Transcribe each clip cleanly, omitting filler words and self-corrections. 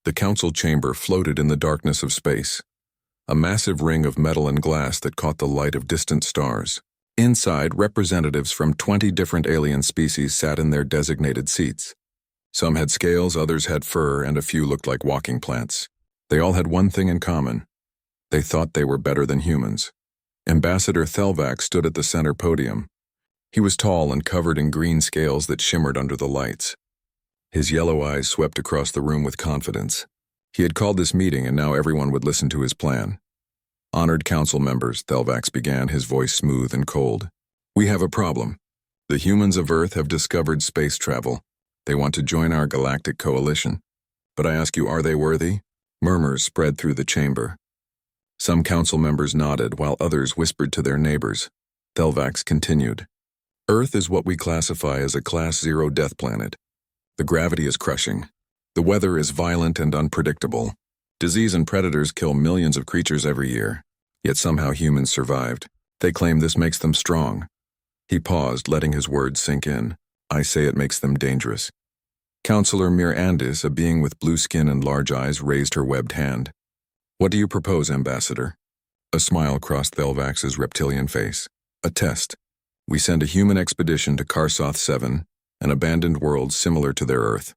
The council chamber floated in the darkness of space, a massive ring of metal and glass that caught the light of distant stars. Inside, representatives from 20 different alien species sat in their designated seats. Some had scales, others had fur, and a few looked like walking plants. They all had one thing in common. They thought they were better than humans. Ambassador Thelvax stood at the center podium. He was tall and covered in green scales that shimmered under the lights. His yellow eyes swept across the room with confidence. He had called this meeting, and now everyone would listen to his plan. Honored council members, Thelvax began, his voice smooth and cold. We have a problem. The humans of Earth have discovered space travel. They want to join our galactic coalition. But I ask you, are they worthy? Murmurs spread through the chamber. Some council members nodded, while others whispered to their neighbors. Thelvax continued. Earth is what we classify as a Class 0 death planet. The gravity is crushing. The weather is violent and unpredictable. Disease and predators kill millions of creatures every year. Yet somehow humans survived. They claim this makes them strong. He paused, letting his words sink in. I say it makes them dangerous. Counselor Mirandis, a being with blue skin and large eyes, raised her webbed hand. What do you propose, Ambassador? A smile crossed Thelvax's reptilian face. A test. We send a human expedition to Karsoth 7, an abandoned world similar to their Earth.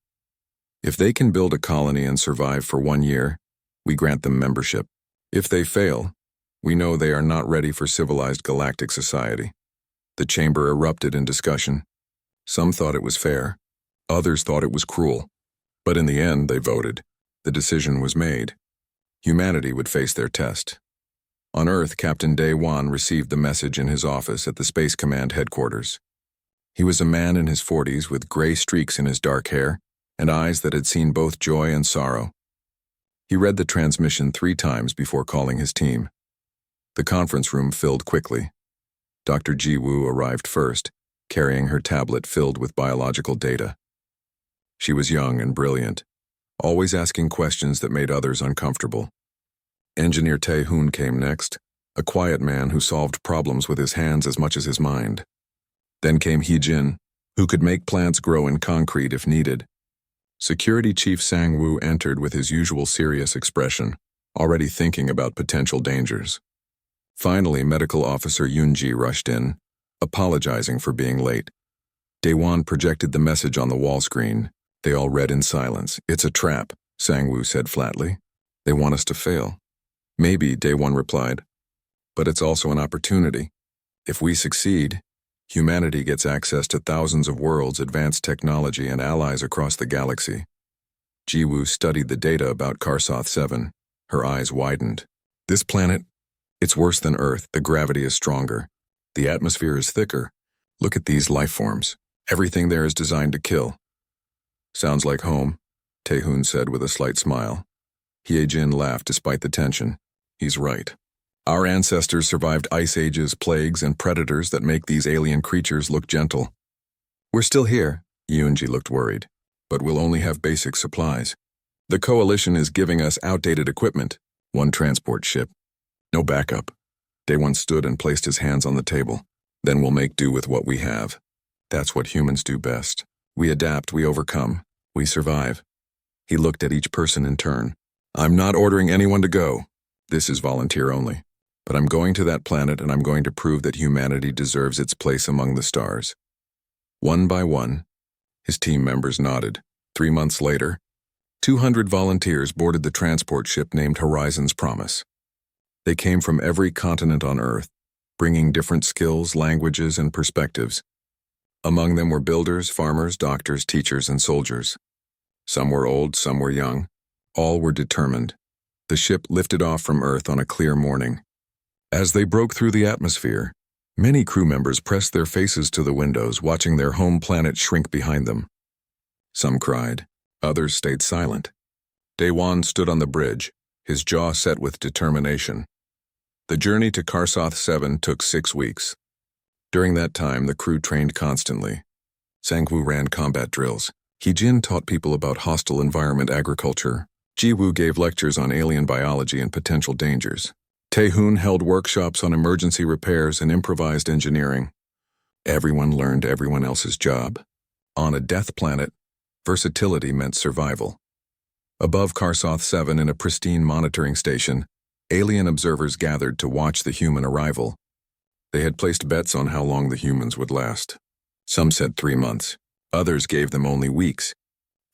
If they can build a colony and survive for 1 year, we grant them membership. If they fail, we know they are not ready for civilized galactic society. The chamber erupted in discussion. Some thought it was fair. Others thought it was cruel. But in the end, they voted. The decision was made. Humanity would face their test. On Earth, Captain Day-Wan received the message in his office at the Space Command headquarters. He was a man in his 40s with gray streaks in his dark hair and eyes that had seen both joy and sorrow. He read the transmission 3 times before calling his team. The conference room filled quickly. Dr. Ji-Woo arrived first, carrying her tablet filled with biological data. She was young and brilliant, always asking questions that made others uncomfortable. Engineer Tae-hoon came next, a quiet man who solved problems with his hands as much as his mind. Then came Hee-jin, who could make plants grow in concrete if needed. Security Chief Sang-woo entered with his usual serious expression, already thinking about potential dangers. Finally, Medical Officer Yoon-ji rushed in, apologizing for being late. Daewon projected the message on the wall screen. They all read in silence. It's a trap, Sang-woo said flatly. They want us to fail. Maybe, Daewon replied. But it's also an opportunity. If we succeed, humanity gets access to thousands of worlds, advanced technology, and allies across the galaxy. Ji-Woo studied the data about Karsoth 7. Her eyes widened. This planet, it's worse than Earth. The gravity is stronger. The atmosphere is thicker. Look at these life forms. Everything there is designed to kill. Sounds like home, Tae-hoon said with a slight smile. Hye-jin laughed despite the tension. He's right. Our ancestors survived ice ages, plagues, and predators that make these alien creatures look gentle. We're still here, Yoon-ji looked worried, but we'll only have basic supplies. The coalition is giving us outdated equipment, 1 transport ship. No backup. Daewon stood and placed his hands on the table. Then we'll make do with what we have. That's what humans do best. We adapt, we overcome, we survive. He looked at each person in turn. I'm not ordering anyone to go. This is volunteer only. But I'm going to that planet, and I'm going to prove that humanity deserves its place among the stars. One by one, his team members nodded. 3 months later, 200 volunteers boarded the transport ship named Horizon's Promise. They came from every continent on Earth, bringing different skills, languages, and perspectives. Among them were builders, farmers, doctors, teachers, and soldiers. Some were old, some were young. All were determined. The ship lifted off from Earth on a clear morning. As they broke through the atmosphere, many crew members pressed their faces to the windows, watching their home planet shrink behind them. Some cried, others stayed silent. Daewon stood on the bridge, his jaw set with determination. The journey to Karsoth 7 took 6 weeks. During that time, the crew trained constantly. Sang-woo ran combat drills. Hee-jin taught people about hostile environment agriculture. Ji-woo gave lectures on alien biology and potential dangers. Tae-hoon held workshops on emergency repairs and improvised engineering. Everyone learned everyone else's job. On a death planet, versatility meant survival. Above Karsoth 7 in a pristine monitoring station, alien observers gathered to watch the human arrival. They had placed bets on how long the humans would last. Some said 3 months. Others gave them only weeks.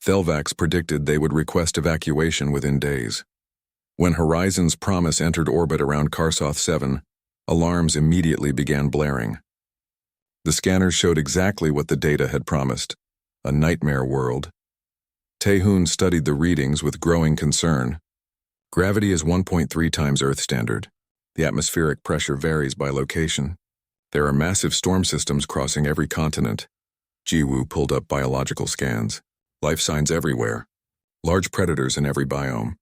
Thelvax predicted they would request evacuation within days. When Horizon's Promise entered orbit around Karsoth 7, alarms immediately began blaring. The scanners showed exactly what the data had promised: a nightmare world. Taehoon studied the readings with growing concern. Gravity is 1.3 times Earth standard. The atmospheric pressure varies by location. There are massive storm systems crossing every continent. Jiwoo pulled up biological scans. Life signs everywhere. Large predators in every biome.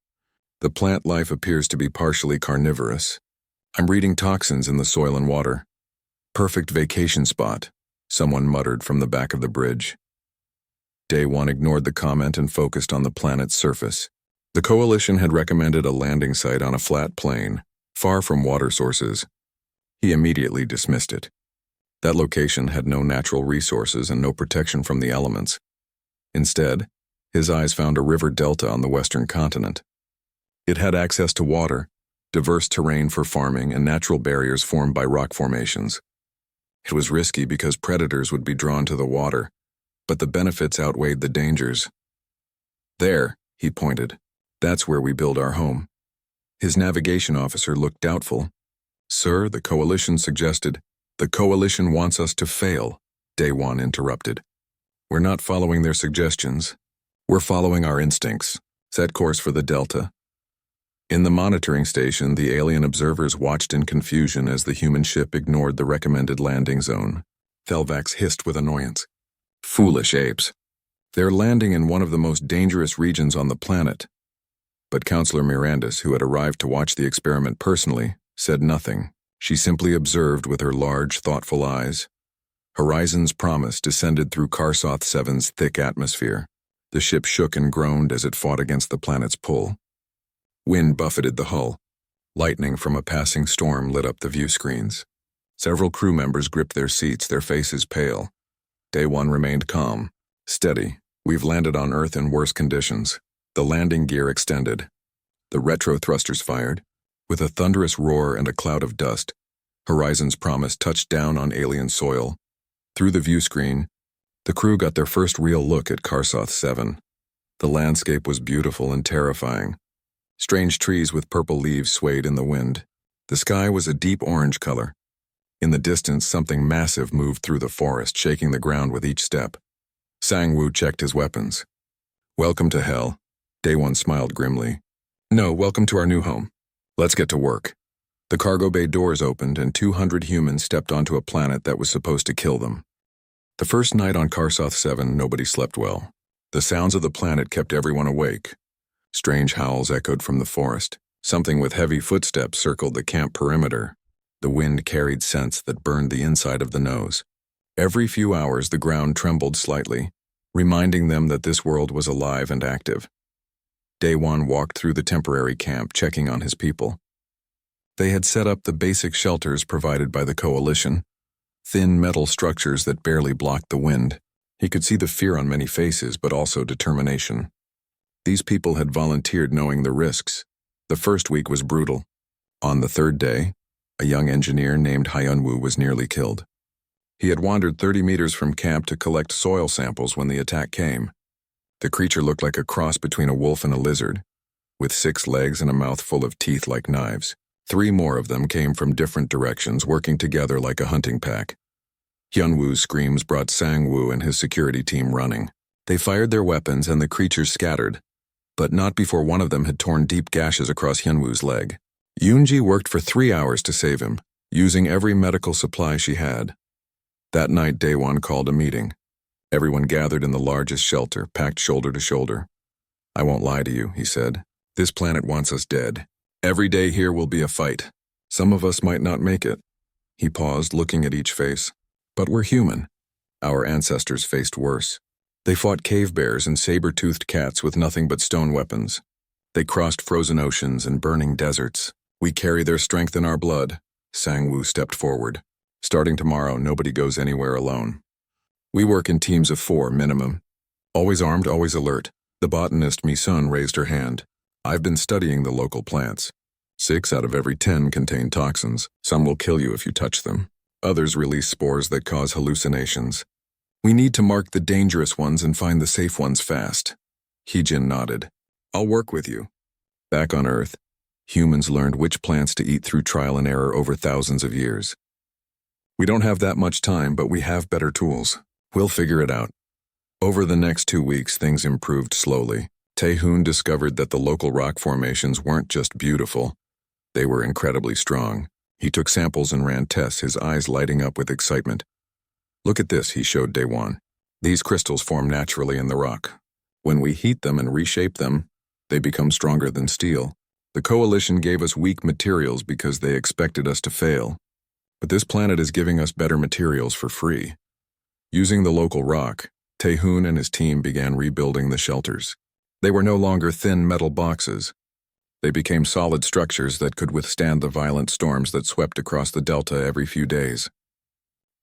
The plant life appears to be partially carnivorous. I'm reading toxins in the soil and water. Perfect vacation spot, someone muttered from the back of the bridge. Day 1 ignored the comment and focused on the planet's surface. The Coalition had recommended a landing site on a flat plain, far from water sources. He immediately dismissed it. That location had no natural resources and no protection from the elements. Instead, his eyes found a river delta on the western continent. It had access to water, diverse terrain for farming, and natural barriers formed by rock formations. It was risky because predators would be drawn to the water, but the benefits outweighed the dangers. There, he pointed. That's where we build our home. His navigation officer looked doubtful. Sir, the Coalition suggested. The Coalition wants us to fail, Day 1 interrupted. We're not following their suggestions. We're following our instincts. Set course for the Delta. In the monitoring station, the alien observers watched in confusion as the human ship ignored the recommended landing zone. Thelvax hissed with annoyance. Foolish apes. They're landing in one of the most dangerous regions on the planet. But Counselor Mirandis, who had arrived to watch the experiment personally, said nothing. She simply observed with her large, thoughtful eyes. Horizon's Promise descended through Karsoth 7's thick atmosphere. The ship shook and groaned as it fought against the planet's pull. Wind buffeted the hull. Lightning from a passing storm lit up the view screens. Several crew members gripped their seats, their faces pale. Day 1 remained calm, steady. We've landed on Earth in worse conditions. The landing gear extended. The retro thrusters fired. With a thunderous roar and a cloud of dust, Horizon's Promise touched down on alien soil. Through the view screen, the crew got their first real look at Karsoth 7. The landscape was beautiful and terrifying. Strange trees with purple leaves swayed in the wind. The sky was a deep orange color. In the distance, something massive moved through the forest, shaking the ground with each step. Sang-woo checked his weapons. Welcome to hell. Day 1 smiled grimly. No, welcome to our new home. Let's get to work. The cargo bay doors opened and 200 humans stepped onto a planet that was supposed to kill them. The first night on Karsoth 7, nobody slept well. The sounds of the planet kept everyone awake. Strange howls echoed from the forest. Something with heavy footsteps circled the camp perimeter. The wind carried scents that burned the inside of the nose. Every few hours, the ground trembled slightly, reminding them that this world was alive and active. Day 1 walked through the temporary camp, checking on his people. They had set up the basic shelters provided by the Coalition, thin metal structures that barely blocked the wind. He could see the fear on many faces, but also determination. These people had volunteered knowing the risks. The first week was brutal. On the third day, a young engineer named Hyunwoo was nearly killed. He had wandered 30 meters from camp to collect soil samples when the attack came. The creature looked like a cross between a wolf and a lizard, with 6 legs and a mouth full of teeth like knives. 3 more of them came from different directions, working together like a hunting pack. Hyunwoo's screams brought Sang-woo and his security team running. They fired their weapons and the creatures scattered, but not before one of them had torn deep gashes across Hyunwoo's leg. Yoonji worked for 3 hours to save him, using every medical supply she had. That night, Day 1 called a meeting. Everyone gathered in the largest shelter, packed shoulder to shoulder. I won't lie to you, he said. This planet wants us dead. Every day here will be a fight. Some of us might not make it. He paused, looking at each face. But we're human. Our ancestors faced worse. They fought cave bears and saber-toothed cats with nothing but stone weapons. They crossed frozen oceans and burning deserts. We carry their strength in our blood. Sang-woo stepped forward. Starting tomorrow, nobody goes anywhere alone. We work in teams of 4 minimum. Always armed, always alert. The botanist Mi-sun raised her hand. I've been studying the local plants. 6 out of every 10 contain toxins. Some will kill you if you touch them. Others release spores that cause hallucinations. We need to mark the dangerous ones and find the safe ones fast. Heejin nodded. I'll work with you. Back on Earth, humans learned which plants to eat through trial and error over thousands of years. We don't have that much time, but we have better tools. We'll figure it out. Over the next 2 weeks, things improved slowly. Tae-hoon discovered that the local rock formations weren't just beautiful. They were incredibly strong. He took samples and ran tests, his eyes lighting up with excitement. Look at this, he showed Daewon. These crystals form naturally in the rock. When we heat them and reshape them, they become stronger than steel. The coalition gave us weak materials because they expected us to fail. But this planet is giving us better materials for free. Using the local rock, Tae-hoon and his team began rebuilding the shelters. They were no longer thin metal boxes. They became solid structures that could withstand the violent storms that swept across the delta every few days.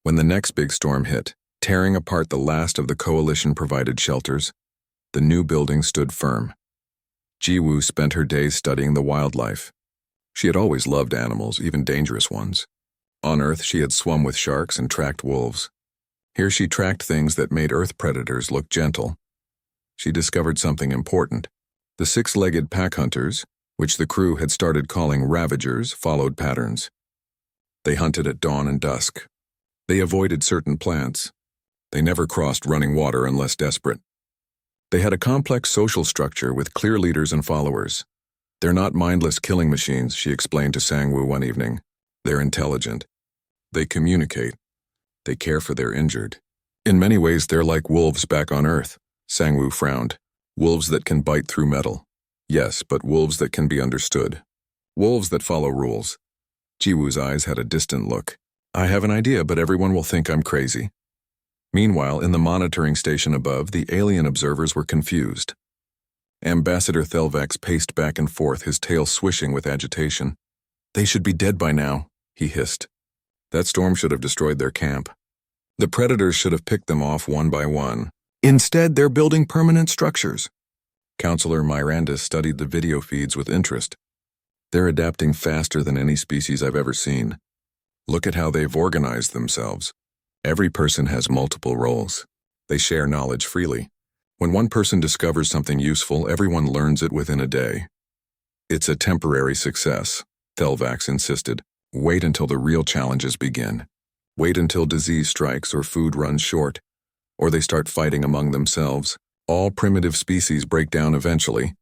When the next big storm hit, tearing apart the last of the coalition-provided shelters, the new building stood firm. Ji-woo spent her days studying the wildlife. She had always loved animals, even dangerous ones. On Earth, she had swum with sharks and tracked wolves. Here she tracked things that made Earth predators look gentle. She discovered something important. The 6-legged pack hunters, which the crew had started calling ravagers, followed patterns. They hunted at dawn and dusk. They avoided certain plants. They never crossed running water unless desperate. They had a complex social structure with clear leaders and followers. They're not mindless killing machines, she explained to Sang-woo one evening. They're intelligent. They communicate. They care for their injured. In many ways, they're like wolves back on Earth. Sang-woo frowned. Wolves that can bite through metal. Yes, but wolves that can be understood. Wolves that follow rules. Ji-woo's eyes had a distant look. I have an idea, but everyone will think I'm crazy. Meanwhile, in the monitoring station above, the alien observers were confused. Ambassador Thelvax paced back and forth, his tail swishing with agitation. They should be dead by now, he hissed. That storm should have destroyed their camp. The predators should have picked them off one by one. Instead, they're building permanent structures. Counselor Miranda studied the video feeds with interest. They're adapting faster than any species I've ever seen. Look at how they've organized themselves. Every person has multiple roles. They share knowledge freely. When one person discovers something useful, everyone learns it within a day. It's a temporary success, Thelvax insisted. Wait until the real challenges begin. Wait until disease strikes or food runs short, or they start fighting among themselves. All primitive species break down eventually,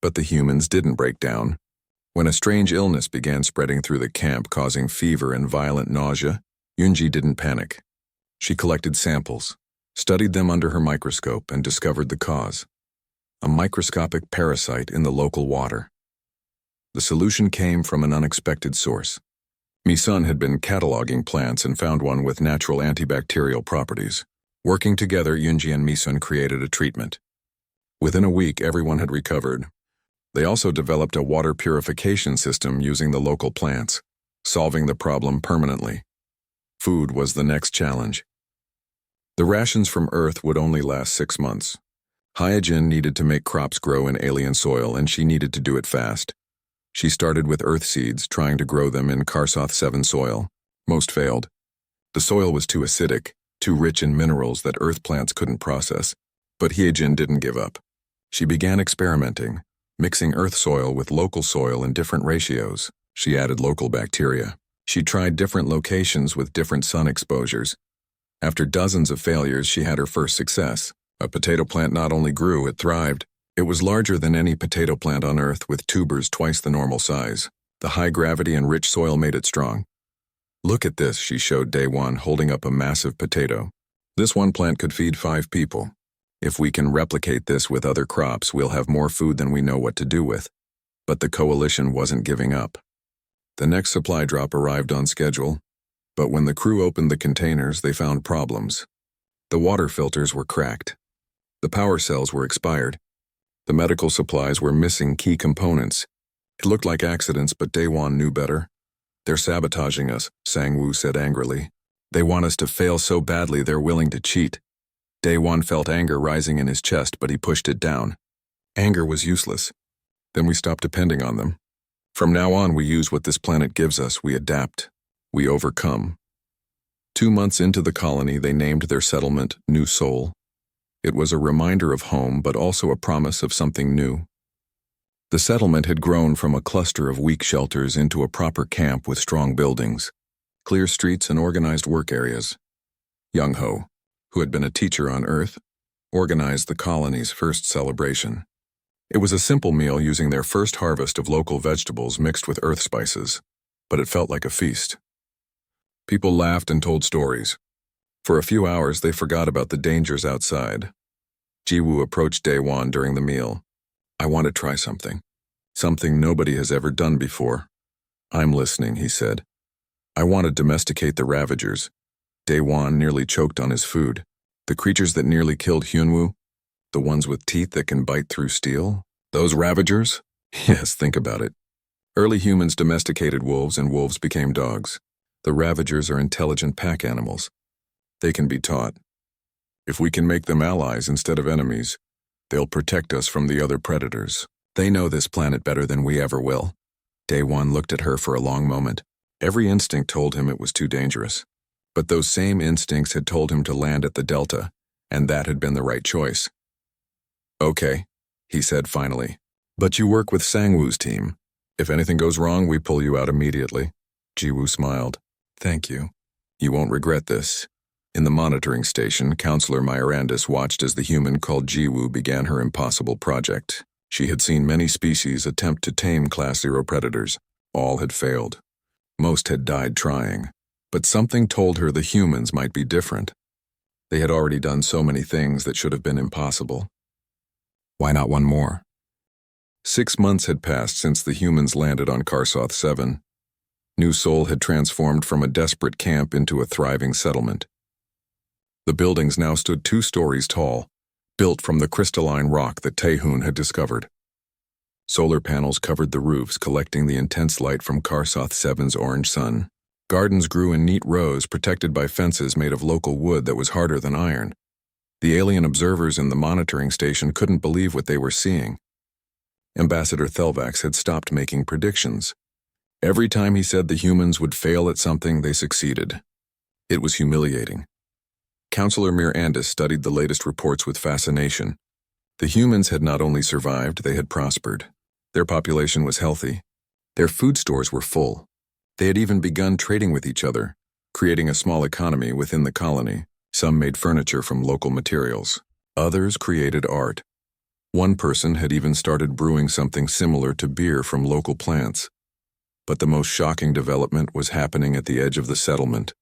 but the humans didn't break down. When a strange illness began spreading through the camp, causing fever and violent nausea, Yoonji didn't panic. She collected samples, studied them under her microscope, and discovered the cause. A microscopic parasite in the local water. The solution came from an unexpected source. Mi-sun had been cataloging plants and found one with natural antibacterial properties. Working together, Yoonji and Mi-sun created a treatment. Within a week, everyone had recovered. They also developed a water purification system using the local plants, solving the problem permanently. Food was the next challenge. The rations from Earth would only last 6 months. Hyojin needed to make crops grow in alien soil, and she needed to do it fast. She started with Earth seeds, trying to grow them in Karsoth 7 soil. Most failed. The soil was too acidic, too rich in minerals that Earth plants couldn't process. But Hyojin didn't give up. She began experimenting, mixing Earth soil with local soil in different ratios. She added local bacteria. She tried different locations with different sun exposures. After dozens of failures, she had her first success. A potato plant not only grew, it thrived. It was larger than any potato plant on Earth, with tubers twice the normal size. The high gravity and rich soil made it strong. Look at this, she showed Daewon, holding up a massive potato. This one plant could feed 5 people. If we can replicate this with other crops, we'll have more food than we know what to do with. But the coalition wasn't giving up. The next supply drop arrived on schedule, but when the crew opened the containers, they found problems. The water filters were cracked. The power cells were expired. The medical supplies were missing key components. It looked like accidents, but Daewon knew better. They're sabotaging us, Sang-woo said angrily. They want us to fail so badly they're willing to cheat. Daewon felt anger rising in his chest, but he pushed it down. Anger was useless. Then we stopped depending on them. From now on, we use what this planet gives us. We adapt. We overcome. 2 months into the colony, they named their settlement New Sol. It was a reminder of home, but also a promise of something new. The settlement had grown from a cluster of weak shelters into a proper camp with strong buildings, clear streets, and organized work areas. Young Ho, who had been a teacher on Earth, organized the colony's first celebration. It was a simple meal using their first harvest of local vegetables mixed with earth spices, but it felt like a feast. People laughed and told stories. For a few hours, they forgot about the dangers outside. Jiwoo approached Daewon during the meal. "I want to try something. Something nobody has ever done before." "I'm listening," he said. "I want to domesticate the Ravagers." Daewon nearly choked on his food. "The creatures that nearly killed Hyunwoo? The ones with teeth that can bite through steel? Those Ravagers?" "Yes, think about it. Early humans domesticated wolves and wolves became dogs. The Ravagers are intelligent pack animals. They can be taught. If we can make them allies instead of enemies, they'll protect us from the other predators. They know this planet better than we ever will." Daewon looked at her for a long moment. Every instinct told him it was too dangerous. But those same instincts had told him to land at the Delta, and that had been the right choice. "Okay," he said finally. "But you work with Sangwoo's team. If anything goes wrong, we pull you out immediately." Jiwoo smiled. "Thank you. You won't regret this." In the monitoring station, Counselor Myrandis watched as the human called Jiwoo began her impossible project. She had seen many species attempt to tame Class 0 predators. All had failed. Most had died trying. But something told her the humans might be different. They had already done so many things that should have been impossible. Why not one more? 6 months had passed since the humans landed on Karsoth 7. New Sol had transformed from a desperate camp into a thriving settlement. The buildings now stood 2 stories tall, built from the crystalline rock that Taehoon had discovered. Solar panels covered the roofs, collecting the intense light from Karsoth 7's orange sun. Gardens grew in neat rows, protected by fences made of local wood that was harder than iron. The alien observers in the monitoring station couldn't believe what they were seeing. Ambassador Thelvax had stopped making predictions. Every time he said the humans would fail at something, they succeeded. It was humiliating. Counselor Myrandis studied the latest reports with fascination. The humans had not only survived, they had prospered. Their population was healthy. Their food stores were full. They had even begun trading with each other, creating a small economy within the colony. Some made furniture from local materials. Others created art. One person had even started brewing something similar to beer from local plants. But the most shocking development was happening at the edge of the settlement,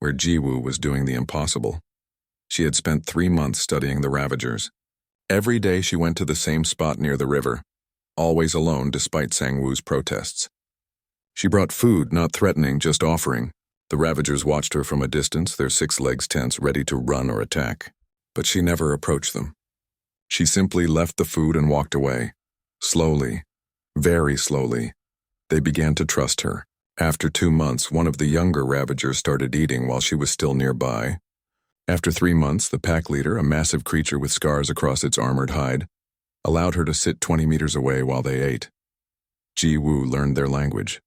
where Jiwoo was doing the impossible. She had spent 3 months studying the Ravagers. Every day she went to the same spot near the river, always alone despite Sangwoo's protests. She brought food, not threatening, just offering. The Ravagers watched her from a distance, their 6 legs tense, ready to run or attack. But she never approached them. She simply left the food and walked away. Slowly, very slowly, they began to trust her. After 2 months, one of the younger Ravagers started eating while she was still nearby. After 3 months, the pack leader, a massive creature with scars across its armored hide, allowed her to sit 20 meters away while they ate. Jiwoo learned their language.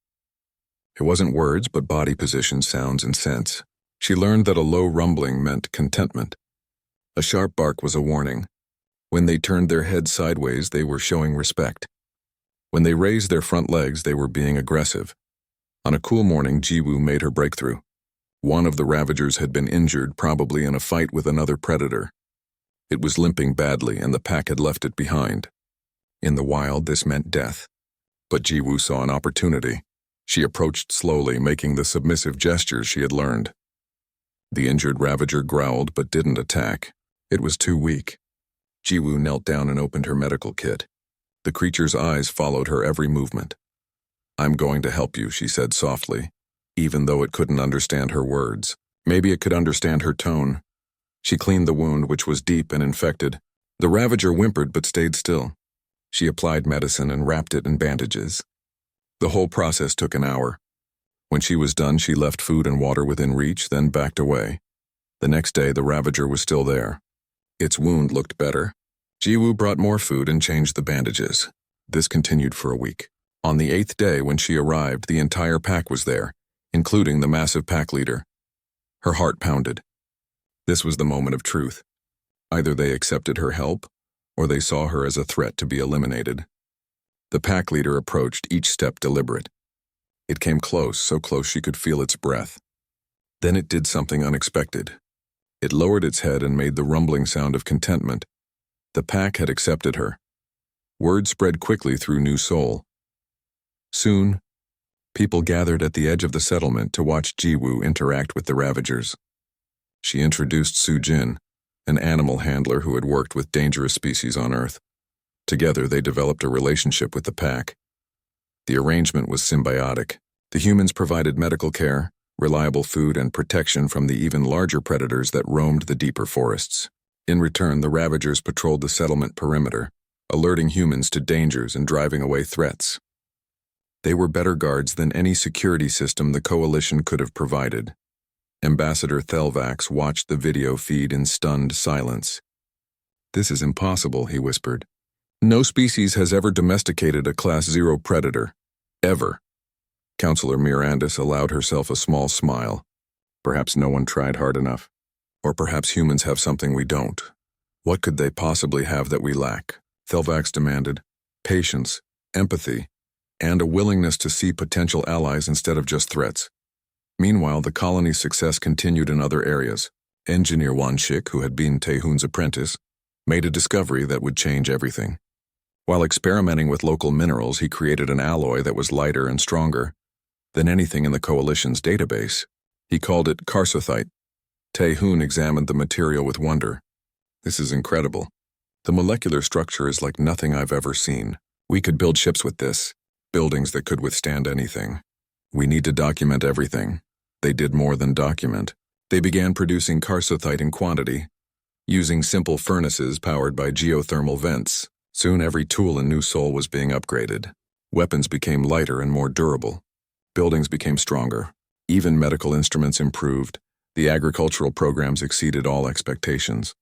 It wasn't words, but body position, sounds, and scents. She learned that a low rumbling meant contentment. A sharp bark was a warning. When they turned their heads sideways, they were showing respect. When they raised their front legs, they were being aggressive. On a cool morning, Jiwoo made her breakthrough. One of the Ravagers had been injured, probably in a fight with another predator. It was limping badly, and the pack had left it behind. In the wild, this meant death. But Jiwoo saw an opportunity. She approached slowly, making the submissive gestures she had learned. The injured Ravager growled but didn't attack. It was too weak. Jiwoo knelt down and opened her medical kit. The creature's eyes followed her every movement. "I'm going to help you," she said softly, even though it couldn't understand her words. Maybe it could understand her tone. She cleaned the wound, which was deep and infected. The Ravager whimpered but stayed still. She applied medicine and wrapped it in bandages. The whole process took an hour. When she was done, she left food and water within reach, then backed away. The next day, the Ravager was still there. Its wound looked better. Jiwoo brought more food and changed the bandages. This continued for a week. On the 8th day when she arrived, the entire pack was there, including the massive pack leader. Her heart pounded. This was the moment of truth. Either they accepted her help, or they saw her as a threat to be eliminated. The pack leader approached, each step deliberate. It came close, so close she could feel its breath. Then it did something unexpected. It lowered its head and made the rumbling sound of contentment. The pack had accepted her. Word spread quickly through New Seoul. Soon, people gathered at the edge of the settlement to watch Jiwoo interact with the Ravagers. She introduced Sujin, an animal handler who had worked with dangerous species on Earth. Together, they developed a relationship with the pack. The arrangement was symbiotic. The humans provided medical care, reliable food, and protection from the even larger predators that roamed the deeper forests. In return, the Ravagers patrolled the settlement perimeter, alerting humans to dangers and driving away threats. They were better guards than any security system the Coalition could have provided. Ambassador Thelvax watched the video feed in stunned silence. "This is impossible," he whispered. "No species has ever domesticated a Class 0 predator. Ever." Counselor Mirandis allowed herself a small smile. Perhaps no one tried hard enough. Or perhaps humans have something we don't. What could they possibly have that we lack? Thelvax demanded. Patience, empathy, and a willingness to see potential allies instead of just threats. Meanwhile, the colony's success continued in other areas. Engineer Wan Shik, who had been Taehoon's apprentice, made a discovery that would change everything. While experimenting with local minerals, he created an alloy that was lighter and stronger than anything in the Coalition's database. He called it Karsothite. Taehoon examined the material with wonder. "This is incredible. The molecular structure is like nothing I've ever seen. We could build ships with this, buildings that could withstand anything. We need to document everything." They did more than document. They began producing Karsothite in quantity, using simple furnaces powered by geothermal vents. Soon every tool in New Seoul was being upgraded. Weapons became lighter and more durable. Buildings became stronger. Even medical instruments improved. The agricultural programs exceeded all expectations.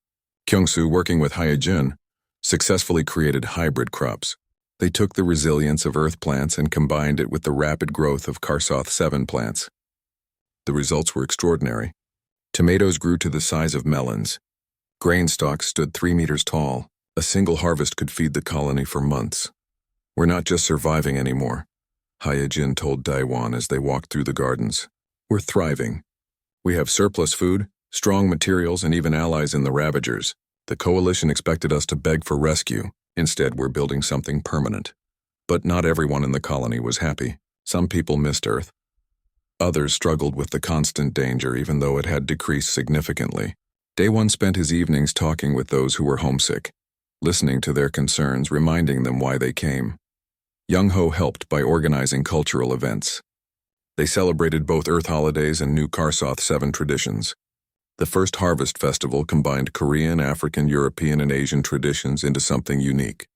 Kyungsoo, working with Hyejin, successfully created hybrid crops. They took the resilience of Earth plants and combined it with the rapid growth of Karsoth 7 plants. The results were extraordinary. Tomatoes grew to the size of melons. Grain stalks stood 3 meters tall. A single harvest could feed the colony for months. "We're not just surviving anymore," Hyejin told Daewon as they walked through the gardens. "We're thriving. We have surplus food, strong materials, and even allies in the Ravagers. The Coalition expected us to beg for rescue. Instead, we're building something permanent." But not everyone in the colony was happy. Some people missed Earth. Others struggled with the constant danger, even though it had decreased significantly. Daewon spent his evenings talking with those who were homesick, listening to their concerns, reminding them why they came. Young-ho helped by organizing cultural events. They celebrated both Earth holidays and new Karsoth 7 traditions. The first Harvest Festival combined Korean, African, European, and Asian traditions into something unique.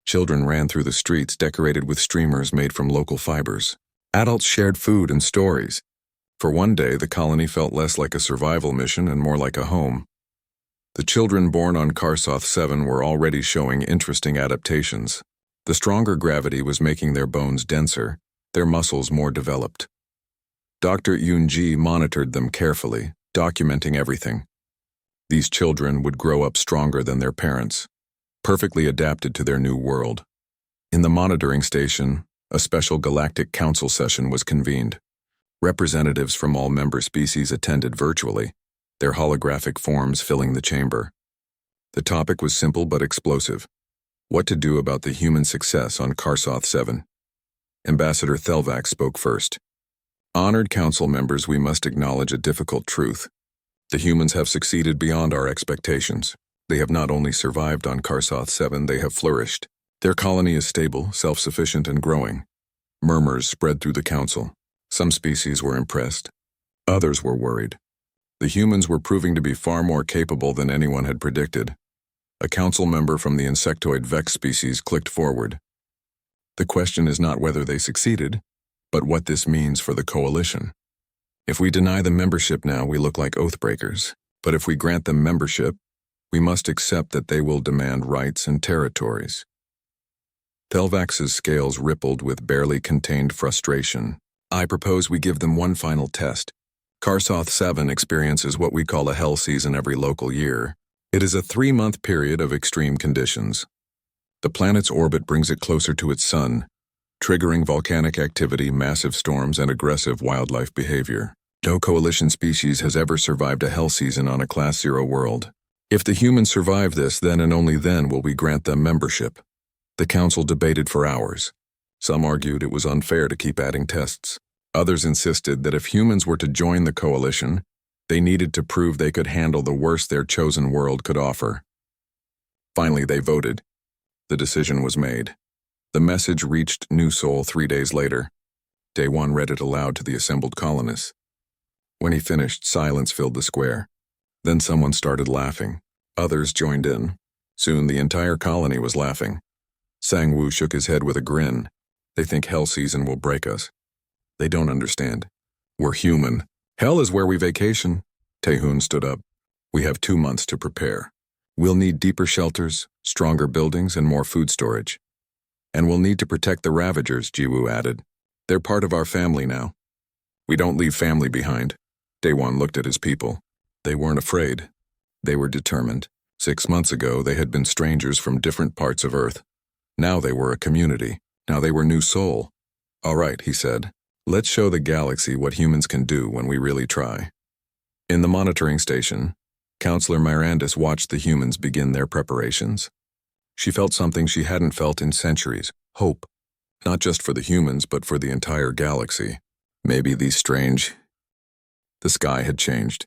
Children ran through the streets decorated with streamers made from local fibers. Adults shared food and stories. For one day, the colony felt less like a survival mission and more like a home. The children born on Karsoth 7 were already showing interesting adaptations. The stronger gravity was making their bones denser, their muscles more developed. Dr. Yoon-ji monitored them carefully, documenting everything. These children would grow up stronger than their parents, perfectly adapted to their new world. In the monitoring station, a special Galactic Council session was convened. Representatives from all member species attended virtually, their holographic forms filling the chamber. The topic was simple but explosive: what to do about the human success on Karsoth 7. Ambassador Thelvax spoke first. "Honored council members, we must acknowledge a difficult truth. The humans have succeeded beyond our expectations. They have not only survived on Karsoth 7, they have flourished. Their colony is stable, self-sufficient, and growing." Murmurs spread through the council. Some species were impressed. Others were worried. The humans were proving to be far more capable than anyone had predicted. A council member from the insectoid Vex species clicked forward. "The question is not whether they succeeded, but what this means for the Coalition. If we deny them membership now, we look like oathbreakers. But if we grant them membership, We must accept that they will demand rights and territories. Thelvax's scales rippled with barely contained frustration. I propose we give them one final test. Karsoth 7 experiences what we call a hell season every local year. It is a 3-month period of extreme conditions. The planet's orbit brings it closer to its sun, triggering volcanic activity, massive storms, and aggressive wildlife behavior. No coalition species has ever survived a hell season on a Class 0 world. If the humans survive this, then and only then will we grant them membership. The council debated for hours. Some argued it was unfair to keep adding tests. Others insisted that if humans were to join the coalition, they needed to prove they could handle the worst their chosen world could offer. Finally, they voted. The decision was made. The message reached New Sol 3 days later. Day 1 read it aloud to the assembled colonists. When he finished, silence filled the square. Then someone started laughing. Others joined in. Soon the entire colony was laughing. Sang-Woo shook his head with a grin. They think hell season will break us. They don't understand. We're human. Hell is where we vacation. Taehoon stood up. We have 2 months to prepare. We'll need deeper shelters, stronger buildings, and more food storage. And we'll need to protect the Ravagers, Jiwoo added. They're part of our family now. We don't leave family behind. Daewon looked at his people. They weren't afraid. They were determined. 6 months ago, they had been strangers from different parts of Earth. Now they were a community. Now they were New Sol. All right, he said. Let's show the galaxy what humans can do when we really try. In the monitoring station, Counselor Mirandis watched the humans begin their preparations. She felt something she hadn't felt in centuries, hope. Not just for the humans, but for the entire galaxy. Maybe these strange... The sky had changed.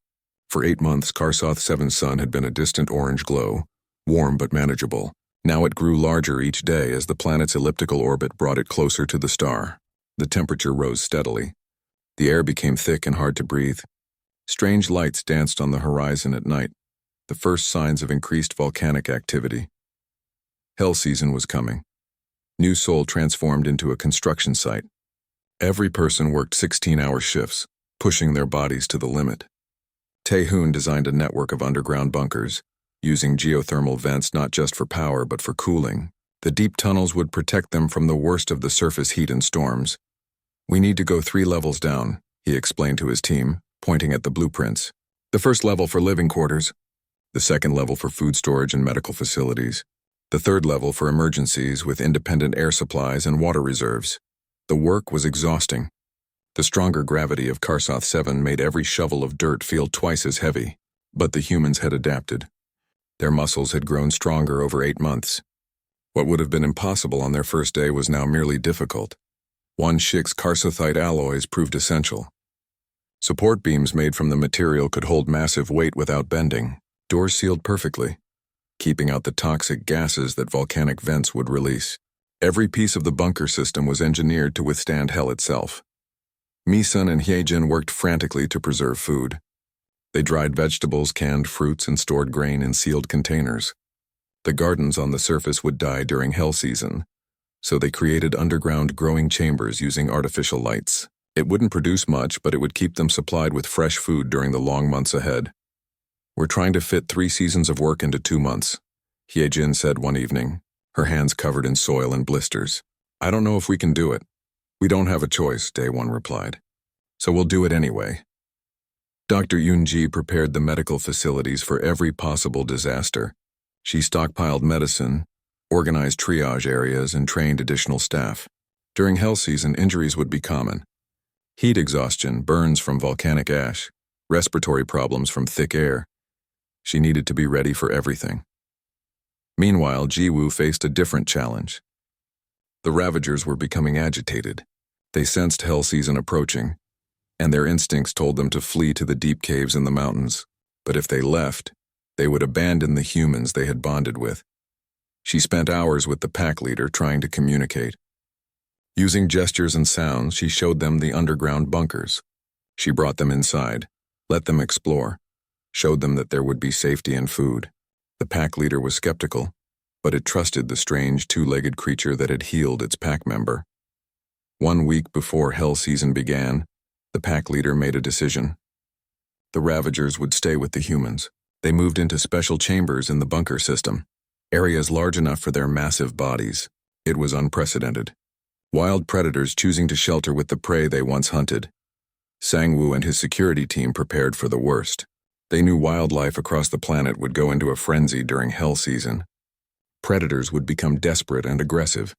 For 8 months, Karsoth 7's sun had been a distant orange glow, warm but manageable. Now it grew larger each day as the planet's elliptical orbit brought it closer to the star. The temperature rose steadily. The air became thick and hard to breathe. Strange lights danced on the horizon at night, the first signs of increased volcanic activity. Hell season was coming. New Sol transformed into a construction site. Every person worked 16-hour shifts, pushing their bodies to the limit. Taehoon designed a network of underground bunkers, using geothermal vents not just for power but for cooling. The deep tunnels would protect them from the worst of the surface heat and storms. We need to go 3 levels down, he explained to his team, pointing at the blueprints. The first level for living quarters, the second level for food storage and medical facilities, the third level for emergencies with independent air supplies and water reserves. The work was exhausting. The stronger gravity of Karsoth 7 made every shovel of dirt feel twice as heavy, but the humans had adapted. Their muscles had grown stronger over 8 months. What would have been impossible on their first day was now merely difficult. 1/6 Karsothite alloys proved essential. Support beams made from the material could hold massive weight without bending. Doors sealed perfectly, keeping out the toxic gases that volcanic vents would release. Every piece of the bunker system was engineered to withstand hell itself. Misun and Hyejin worked frantically to preserve food. They dried vegetables, canned fruits, and stored grain in sealed containers. The gardens on the surface would die during hell season, so they created underground growing chambers using artificial lights. It wouldn't produce much, but it would keep them supplied with fresh food during the long months ahead. We're trying to fit 3 seasons of work into 2 months, Hyejin said one evening, her hands covered in soil and blisters. I don't know if we can do it. We don't have a choice, Daewon replied. So we'll do it anyway. Dr. Yoonji prepared the medical facilities for every possible disaster. She stockpiled medicine, organized triage areas, and trained additional staff. During hell season, injuries would be common. Heat exhaustion, burns from volcanic ash, respiratory problems from thick air. She needed to be ready for everything. Meanwhile, Jiwoo faced a different challenge. The Ravagers were becoming agitated. They sensed hell season approaching, and their instincts told them to flee to the deep caves in the mountains. But if they left, they would abandon the humans they had bonded with. She spent hours with the pack leader trying to communicate. Using gestures and sounds, she showed them the underground bunkers. She brought them inside, let them explore, showed them that there would be safety and food. The pack leader was skeptical, but it trusted the strange 2-legged creature that had healed its pack member. 1 week before hell season began, the pack leader made a decision. The Ravagers would stay with the humans. They moved into special chambers in the bunker system, areas large enough for their massive bodies. It was unprecedented. Wild predators choosing to shelter with the prey they once hunted. Sang-woo and his security team prepared for the worst. They knew wildlife across the planet would go into a frenzy during hell season. Predators would become desperate and aggressive.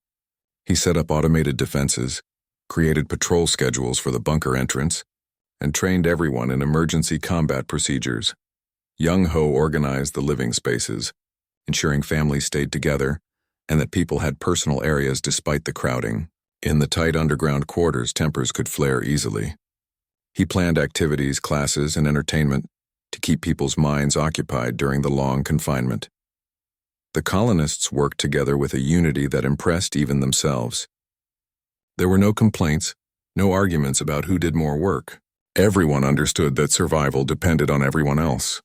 He set up automated defenses, created patrol schedules for the bunker entrance, and trained everyone in emergency combat procedures. Young-ho organized the living spaces, ensuring families stayed together and that people had personal areas despite the crowding. In the tight underground quarters, tempers could flare easily. He planned activities, classes, and entertainment to keep people's minds occupied during the long confinement. The colonists worked together with a unity that impressed even themselves. There were no complaints, no arguments about who did more work. Everyone understood that survival depended on everyone else.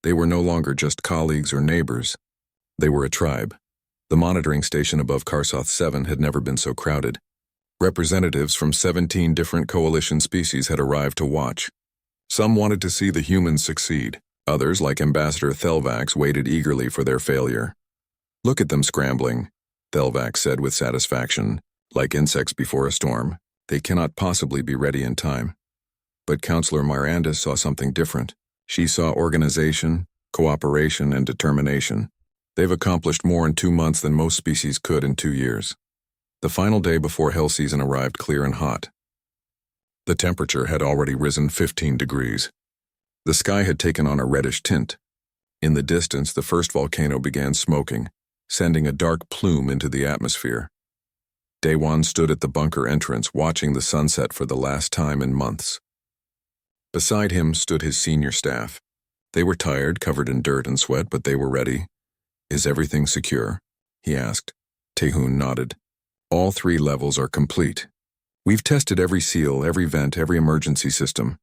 They were no longer just colleagues or neighbors. They were a tribe. The monitoring station above Karsoth 7 had never been so crowded. Representatives from 17 different coalition species had arrived to watch. Some wanted to see the humans succeed. Others, like Ambassador Thelvax, waited eagerly for their failure. "Look at them scrambling," Thelvax said with satisfaction. "Like insects before a storm, they cannot possibly be ready in time." But Counselor Miranda saw something different. She saw organization, cooperation, and determination. They've accomplished more in 2 months than most species could in 2 years. The final day before hell season arrived clear and hot. The temperature had already risen 15 degrees. The sky had taken on a reddish tint. In the distance, the first volcano began smoking, sending a dark plume into the atmosphere. Daewon stood at the bunker entrance, watching the sunset for the last time in months. Beside him stood his senior staff. They were tired, covered in dirt and sweat, but they were ready. "Is everything secure?" he asked. Taehoon nodded. "All 3 levels are complete. We've tested every seal, every vent, every emergency system.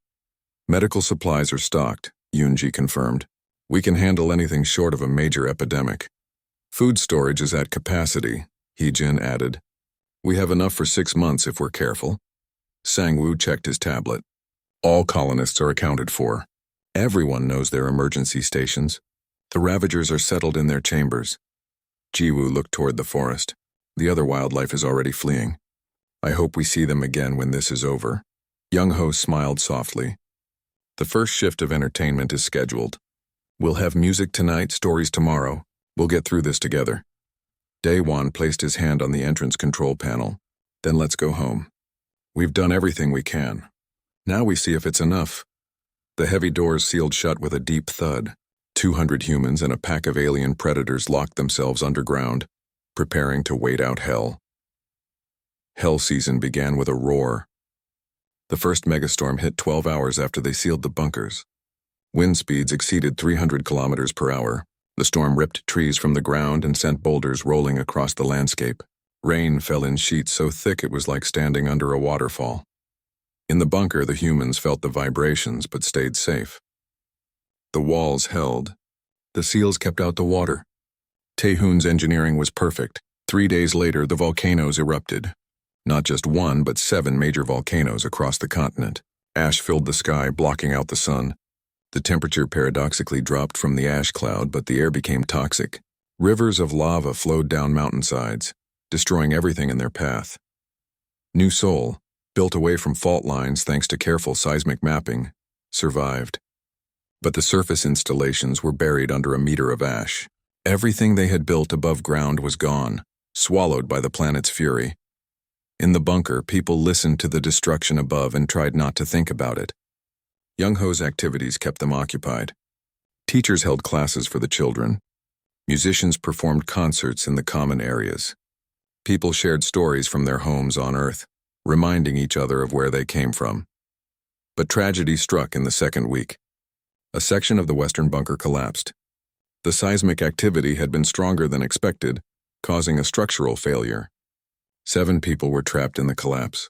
Medical supplies are stocked," Yoonji confirmed. "We can handle anything short of a major epidemic. Food storage is at capacity," Heejin added. "We have enough for 6 months if we're careful." Sang-woo checked his tablet. "All colonists are accounted for. Everyone knows their emergency stations. The Ravagers are settled in their chambers." Jiwoo looked toward the forest. "The other wildlife is already fleeing. I hope we see them again when this is over." Young-ho smiled softly. "The first shift of entertainment is scheduled. We'll have music tonight, stories tomorrow. We'll get through this together." Daewon placed his hand on the entrance control panel. "Then let's go home. We've done everything we can. Now we see if it's enough." The heavy doors sealed shut with a deep thud. 200 humans and a pack of alien predators locked themselves underground, preparing to wait out hell. Hell season began with a roar. The first megastorm hit 12 hours after they sealed the bunkers. Wind speeds exceeded 300 kilometers per hour. The storm ripped trees from the ground and sent boulders rolling across the landscape. Rain fell in sheets so thick it was like standing under a waterfall. In the bunker, the humans felt the vibrations but stayed safe. The walls held. The seals kept out the water. Taehoon's engineering was perfect. 3 days later, the volcanoes erupted. Not just 1, but 7 major volcanoes across the continent. Ash filled the sky, blocking out the sun. The temperature paradoxically dropped from the ash cloud, but the air became toxic. Rivers of lava flowed down mountainsides, destroying everything in their path. New Seoul, built away from fault lines thanks to careful seismic mapping, survived. But the surface installations were buried under a meter of ash. Everything they had built above ground was gone, swallowed by the planet's fury. In the bunker, people listened to the destruction above and tried not to think about it. Young-ho's activities kept them occupied. Teachers held classes for the children. Musicians performed concerts in the common areas. People shared stories from their homes on Earth, reminding each other of where they came from. But tragedy struck in the second week. A section of the western bunker collapsed. The seismic activity had been stronger than expected, causing a structural failure. 7 people were trapped in the collapse.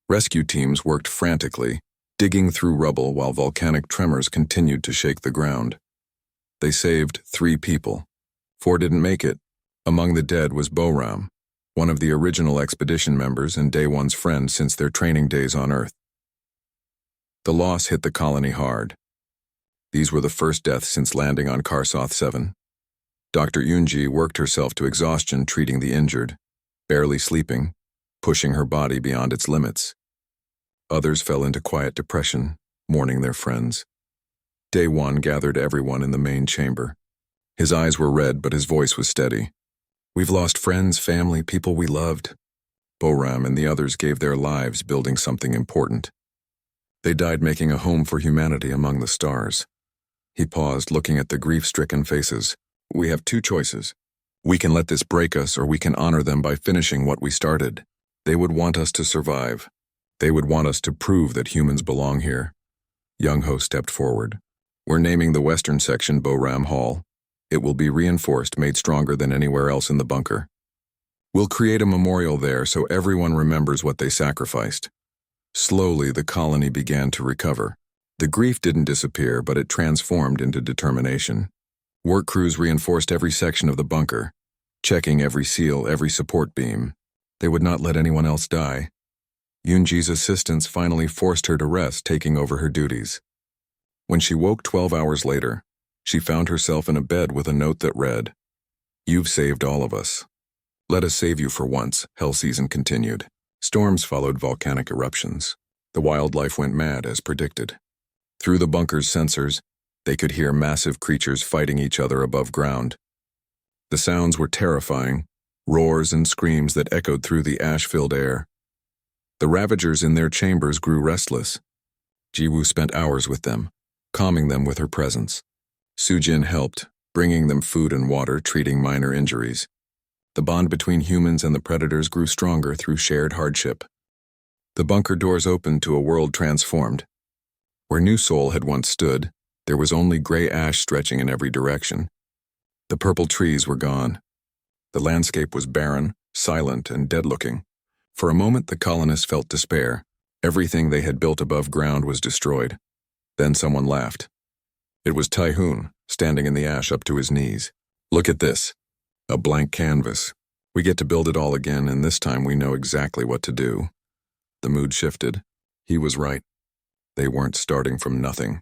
Rescue teams worked frantically, digging through rubble while volcanic tremors continued to shake the ground. They saved 3 people. 4 didn't make it. Among the dead was Boram, one of the original expedition members and Daewon's friend since their training days on Earth. The loss hit the colony hard. These were the first deaths since landing on Karsoth 7. Dr. Yunji worked herself to exhaustion treating the injured, barely sleeping, pushing her body beyond its limits. Others fell into quiet depression, mourning their friends. Day 1 gathered everyone in the main chamber. His eyes were red, but his voice was steady. "We've lost friends, family, people we loved." Boram and the others gave their lives building something important. They died making a home for humanity among the stars. He paused, looking at the grief-stricken faces. "We have two choices. We can let this break us, or we can honor them by finishing what we started. They would want us to survive. They would want us to prove that humans belong here." Young-Ho stepped forward. "We're naming the western section Boram Hall. It will be reinforced, made stronger than anywhere else in the bunker. We'll create a memorial there so everyone remembers what they sacrificed." Slowly, the colony began to recover. The grief didn't disappear, but it transformed into determination. Work crews reinforced every section of the bunker, checking every seal, every support beam. They would not let anyone else die. Yunji's assistants finally forced her to rest, taking over her duties. When she woke 12 hours later, she found herself in a bed with a note that read, "You've saved all of us. Let us save you for once." Hell season continued. Storms followed volcanic eruptions. The wildlife went mad as predicted. Through the bunker's sensors, they could hear massive creatures fighting each other above ground. The sounds were terrifying, roars and screams that echoed through the ash-filled air. The Ravagers in their chambers grew restless. Jiwoo spent hours with them, calming them with her presence. Sujin helped, bringing them food and water, treating minor injuries. The bond between humans and the predators grew stronger through shared hardship. The bunker doors opened to a world transformed. Where New Seoul had once stood, there was only gray ash stretching in every direction. The purple trees were gone. The landscape was barren, silent, and dead-looking. For a moment, the colonists felt despair. Everything they had built above ground was destroyed. Then someone laughed. It was Tai-Hoon, standing in the ash up to his knees. "Look at this. A blank canvas. We get to build it all again, and this time we know exactly what to do." The mood shifted. He was right. They weren't starting from nothing.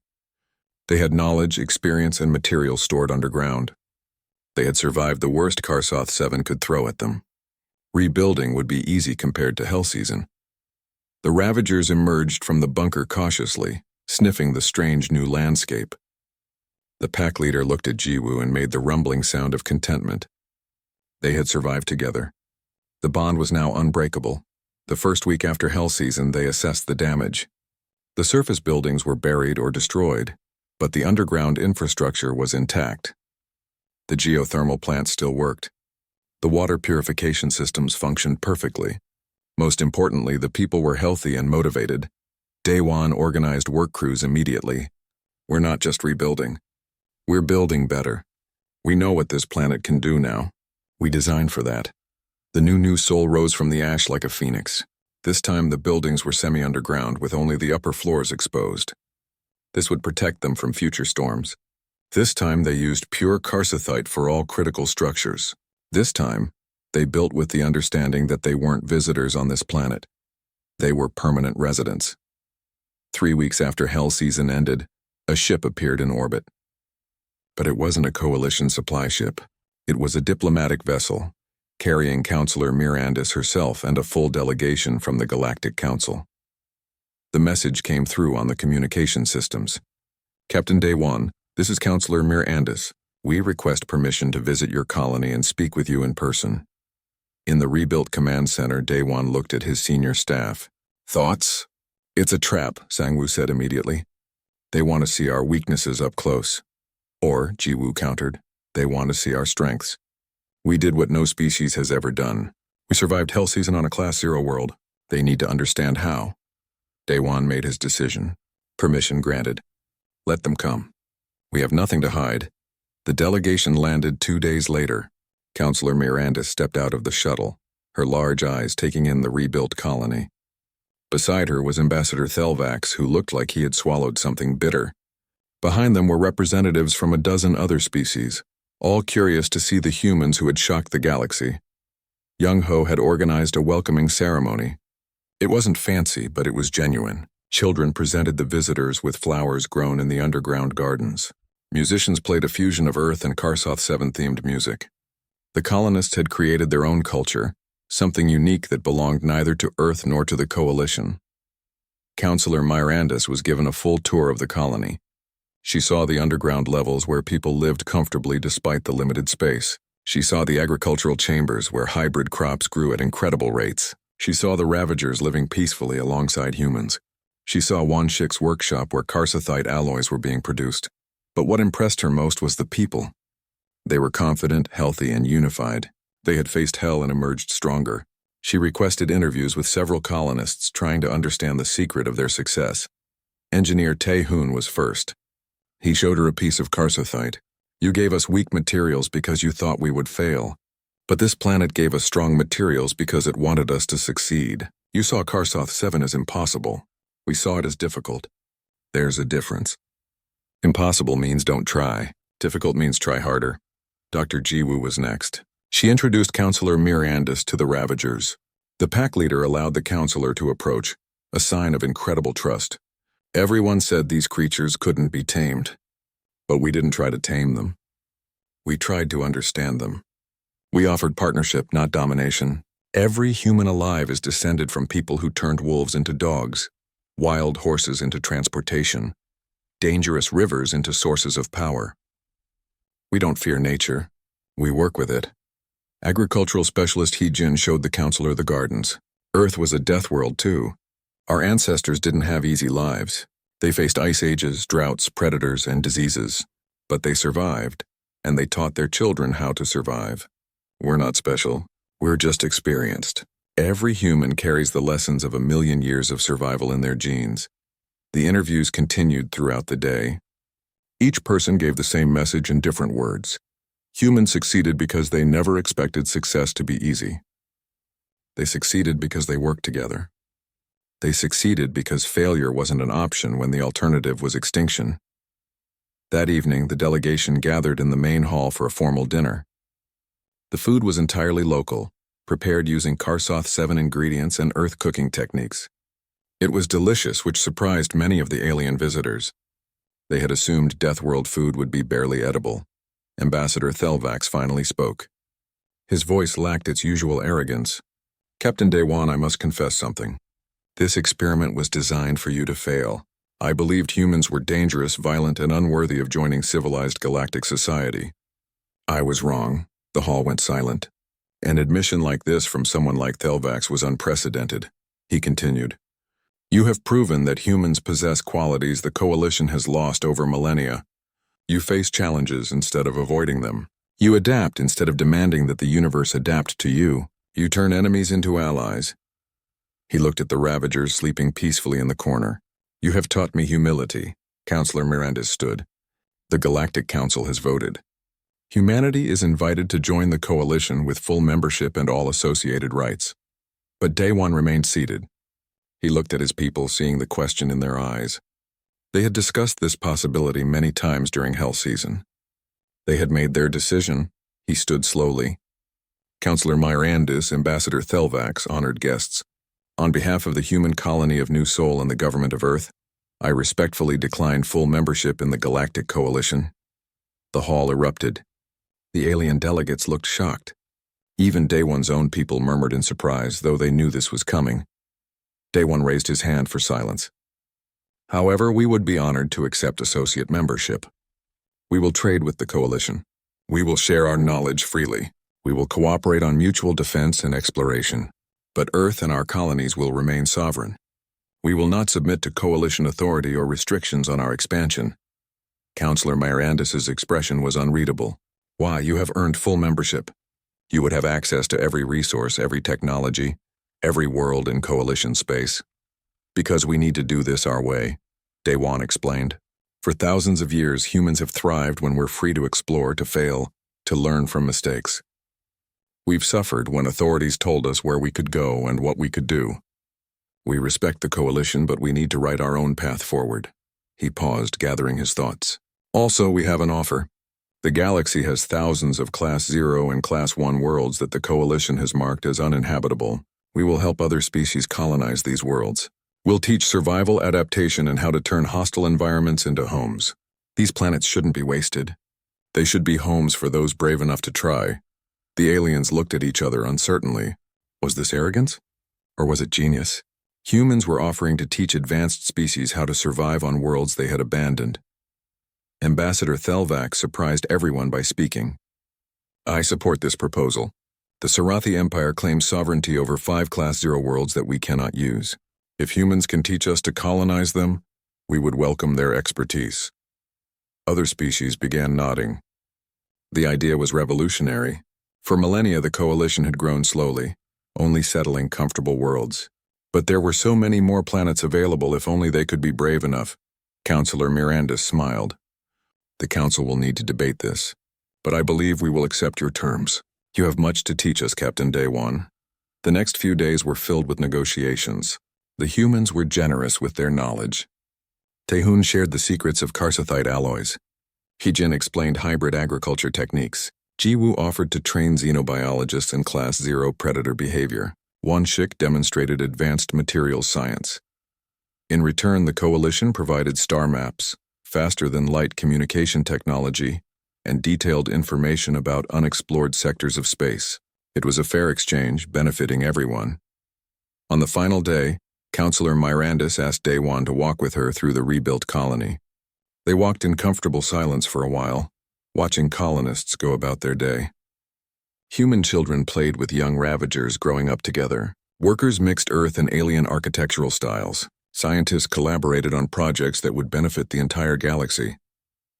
They had knowledge, experience, and material stored underground. They had survived the worst Karsoth 7 could throw at them. Rebuilding would be easy compared to Hell Season. The Ravagers emerged from the bunker cautiously, sniffing the strange new landscape. The pack leader looked at Jiwoo and made the rumbling sound of contentment. They had survived together. The bond was now unbreakable. The first week after Hell Season, they assessed the damage. The surface buildings were buried or destroyed, but the underground infrastructure was intact. The geothermal plants still worked. The water purification systems functioned perfectly. Most importantly, the people were healthy and motivated. Daewon organized work crews immediately. "We're not just rebuilding. We're building better. We know what this planet can do now. We designed for that." The New Seoul rose from the ash like a phoenix. This time the buildings were semi-underground with only the upper floors exposed. This would protect them from future storms. This time they used pure Karsothite for all critical structures. This time, they built with the understanding that they weren't visitors on this planet. They were permanent residents. 3 weeks after Hell Season ended, a ship appeared in orbit. But it wasn't a coalition supply ship. It was a diplomatic vessel, carrying Counselor Mirandis herself and a full delegation from the Galactic Council. The message came through on the communication systems. "Captain Daewon, this is Counselor Mirandis. We request permission to visit your colony and speak with you in person." In the rebuilt command center, Daewon looked at his senior staff. "Thoughts?" "It's a trap," Sangwoo said immediately. "They want to see our weaknesses up close." Or, Jiwoo countered, "they want to see our strengths. We did what no species has ever done. We survived Hell Season on a Class 0 world. They need to understand how." Daewon made his decision. Permission granted. Let them come. We have nothing to hide. The delegation landed 2 days later. Counselor Mirandis stepped out of the shuttle, her large eyes taking in the rebuilt colony. Beside her was Ambassador Thelvax, who looked like he had swallowed something bitter. Behind them were representatives from a dozen other species, all curious to see the humans who had shocked the galaxy. Young-Ho had organized a welcoming ceremony. It wasn't fancy, but it was genuine. Children presented the visitors with flowers grown in the underground gardens. Musicians played a fusion of Earth and Karsoth 7-themed music. The colonists had created their own culture, something unique that belonged neither to Earth nor to the Coalition. Counselor Myrandis was given a full tour of the colony. She saw the underground levels where people lived comfortably despite the limited space. She saw the agricultural chambers where hybrid crops grew at incredible rates. She saw the Ravagers living peacefully alongside humans. She saw Wanshik's workshop where Karsothite alloys were being produced. But what impressed her most was the people. They were confident, healthy, and unified. They had faced hell and emerged stronger. She requested interviews with several colonists trying to understand the secret of their success. Engineer Tae-hoon was first. He showed her a piece of Karsothite. You gave us weak materials because you thought we would fail. But this planet gave us strong materials because it wanted us to succeed. You saw Karsoth 7 as impossible. We saw it as difficult. There's a difference. Impossible means don't try. Difficult means try harder. Dr. Jiwoo was next. She introduced Counselor Myrandis to the Ravagers. The pack leader allowed the counselor to approach, a sign of incredible trust. Everyone said these creatures couldn't be tamed. But we didn't try to tame them. We tried to understand them. We offered partnership, not domination. Every human alive is descended from people who turned wolves into dogs, wild horses into transportation, dangerous rivers into sources of power. We don't fear nature. We work with it. Agricultural specialist Hee-jin showed the counselor the gardens. Earth was a death world too. Our ancestors didn't have easy lives. They faced ice ages, droughts, predators, and diseases. But they survived, and they taught their children how to survive. We're not special. We're just experienced. Every human carries the lessons of 1,000,000 years of survival in their genes. The interviews continued throughout the day. Each person gave the same message in different words. Humans succeeded because they never expected success to be easy. They succeeded because they worked together. They succeeded because failure wasn't an option when the alternative was extinction. That evening, the delegation gathered in the main hall for a formal dinner. The food was entirely local, prepared using Karsoth 7 ingredients and Earth cooking techniques. It was delicious, which surprised many of the alien visitors. They had assumed Death World food would be barely edible. Ambassador Thelvax finally spoke. His voice lacked its usual arrogance. Captain Daewon, I must confess something. This experiment was designed for you to fail. I believed humans were dangerous, violent, and unworthy of joining civilized galactic society. I was wrong. The hall went silent. An admission like this from someone like Thelvax was unprecedented. He continued. You have proven that humans possess qualities the Coalition has lost over millennia. You face challenges instead of avoiding them. You adapt instead of demanding that the universe adapt to you. You turn enemies into allies. He looked at the Ravagers sleeping peacefully in the corner. You have taught me humility. Counselor Myrandis stood. The Galactic Council has voted. Humanity is invited to join the Coalition with full membership and all associated rights. But Daewon remained seated. He looked at his people, seeing the question in their eyes. They had discussed this possibility many times during Hell Season. They had made their decision. He stood slowly. Counselor Myrandis, Ambassador Thelvax, honored guests. On behalf of the human colony of New Sol and the government of Earth, I respectfully decline full membership in the Galactic Coalition. The hall erupted. The alien delegates looked shocked. Even Daewon's own people murmured in surprise, though they knew this was coming. Daewon raised his hand for silence. However, we would be honored to accept associate membership. We will trade with the Coalition. We will share our knowledge freely. We will cooperate on mutual defense and exploration. But Earth and our colonies will remain sovereign. We will not submit to Coalition authority or restrictions on our expansion. Counselor Myrandis' expression was unreadable. Why, you have earned full membership. You would have access to every resource, every technology, every world in Coalition space. Because we need to do this our way, Daewon explained. For thousands of years, humans have thrived when we're free to explore, to fail, to learn from mistakes. We've suffered when authorities told us where we could go and what we could do. We respect the Coalition, but we need to write our own path forward. He paused, gathering his thoughts. Also, we have an offer. The galaxy has thousands of Class 0 and Class 1 worlds that the Coalition has marked as uninhabitable. We will help other species colonize these worlds. We'll teach survival, adaptation, and how to turn hostile environments into homes. These planets shouldn't be wasted. They should be homes for those brave enough to try. The aliens looked at each other uncertainly. Was this arrogance? Or was it genius? Humans were offering to teach advanced species how to survive on worlds they had abandoned. Ambassador Thelvac surprised everyone by speaking. I support this proposal. The Sarathi Empire claims sovereignty over 5 Class 0 worlds that we cannot use. If humans can teach us to colonize them, we would welcome their expertise. Other species began nodding. The idea was revolutionary. For millennia, the coalition had grown slowly, only settling comfortable worlds. But there were so many more planets available if only they could be brave enough. Counselor Miranda smiled. The Council will need to debate this, but I believe we will accept your terms. You have much to teach us, Captain Day-One. The next few days were filled with negotiations. The humans were generous with their knowledge. Tehun shared the secrets of carsothite alloys. Hijin explained hybrid agriculture techniques. Jiwoo offered to train xenobiologists in Class 0 predator behavior. Wanshik demonstrated advanced materials science. In return, the coalition provided star maps, faster-than-light communication technology, and detailed information about unexplored sectors of space. It was a fair exchange, benefiting everyone. On the final day, Counselor Mirandis asked Day-One to walk with her through the rebuilt colony. They walked in comfortable silence for a while, watching colonists go about their day. Human children played with young ravagers growing up together. Workers mixed Earth and alien architectural styles. Scientists collaborated on projects that would benefit the entire galaxy.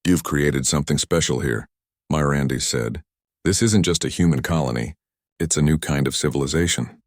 You've created something special here, Mirandis said. This isn't just a human colony. It's a new kind of civilization.